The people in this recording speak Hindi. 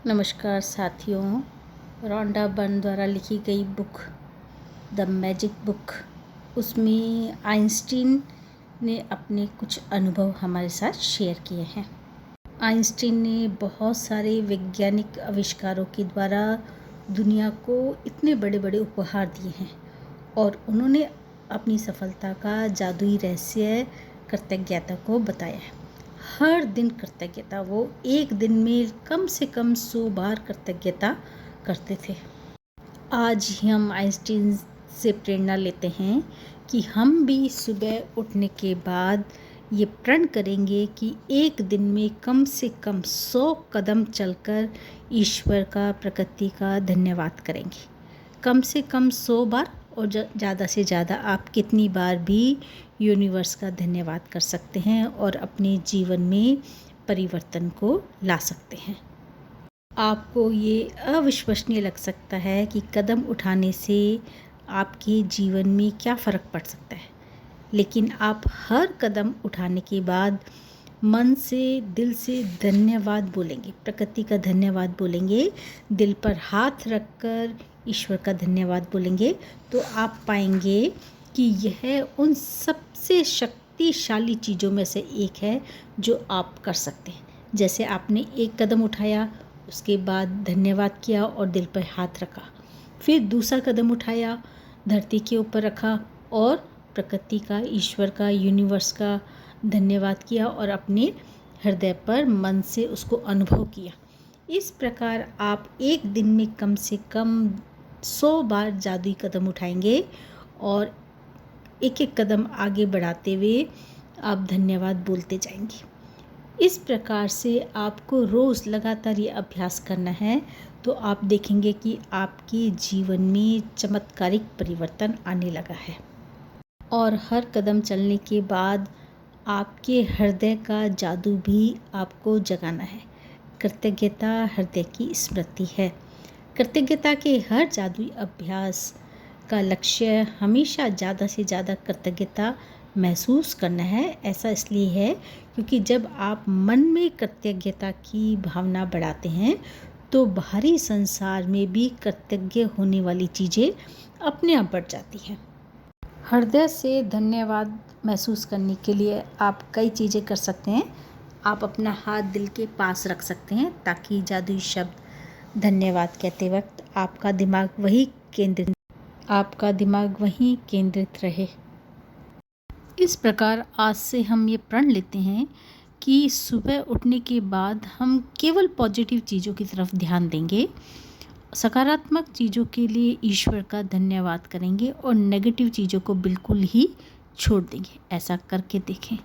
नमस्कार साथियों, रॉन्डा बर्न द्वारा लिखी गई बुक द मैजिक बुक, उसमें आइंस्टीन ने अपने कुछ अनुभव हमारे साथ शेयर किए हैं। आइंस्टीन ने बहुत सारे वैज्ञानिक आविष्कारों के द्वारा दुनिया को इतने बड़े बड़े उपहार दिए हैं और उन्होंने अपनी सफलता का जादुई रहस्य कृतज्ञता को बताया है। हर दिन कृतज्ञता, वो एक दिन में कम से कम 100 बार कृतज्ञता करते थे। आज ही हम आइंस्टीन से प्रेरणा लेते हैं कि हम भी सुबह उठने के बाद ये प्रण करेंगे कि एक दिन में कम से कम 100 कदम चलकर ईश्वर का, प्रकृति का धन्यवाद करेंगे। कम से कम 100 बार, और ज़्यादा से ज़्यादा आप कितनी बार भी यूनिवर्स का धन्यवाद कर सकते हैं और अपने जीवन में परिवर्तन को ला सकते हैं। आपको ये अविश्वसनीय लग सकता है कि कदम उठाने से आपके जीवन में क्या फ़र्क पड़ सकता है, लेकिन आप हर कदम उठाने के बाद मन से, दिल से धन्यवाद बोलेंगे, प्रकृति का धन्यवाद बोलेंगे, दिल पर हाथ रखकर ईश्वर का धन्यवाद बोलेंगे, तो आप पाएंगे कि यह उन सबसे शक्तिशाली चीज़ों में से एक है जो आप कर सकते हैं। जैसे आपने एक कदम उठाया, उसके बाद धन्यवाद किया और दिल पर हाथ रखा, फिर दूसरा कदम उठाया, धरती के ऊपर रखा और प्रकृति का, ईश्वर का, यूनिवर्स का धन्यवाद किया और अपने हृदय पर मन से उसको अनुभव किया। इस प्रकार आप एक दिन में कम से कम 100 बार जादुई कदम उठाएंगे और एक एक कदम आगे बढ़ाते हुए आप धन्यवाद बोलते जाएंगे। इस प्रकार से आपको रोज़ लगातार ये अभ्यास करना है, तो आप देखेंगे कि आपके जीवन में चमत्कारिक परिवर्तन आने लगा है। और हर कदम चलने के बाद आपके हृदय का जादू भी आपको जगाना है। कृतज्ञता हृदय की स्मृति है। कृतज्ञता के हर जादुई अभ्यास का लक्ष्य हमेशा ज़्यादा से ज़्यादा कृतज्ञता महसूस करना है। ऐसा इसलिए है क्योंकि जब आप मन में कृतज्ञता की भावना बढ़ाते हैं तो बाहरी संसार में भी कृतज्ञ होने वाली चीज़ें अपने आप बढ़ जाती हैं। हृदय से धन्यवाद महसूस करने के लिए आप कई चीज़ें कर सकते हैं। आप अपना हाथ दिल के पास रख सकते हैं ताकि जादुई शब्द धन्यवाद कहते वक्त आपका दिमाग वहीं केंद्रित रहे। इस प्रकार आज से हम ये प्रण लेते हैं कि सुबह उठने के बाद हम केवल पॉजिटिव चीज़ों की तरफ ध्यान देंगे, सकारात्मक चीज़ों के लिए ईश्वर का धन्यवाद करेंगे और नेगेटिव चीज़ों को बिल्कुल ही छोड़ देंगे। ऐसा करके देखें।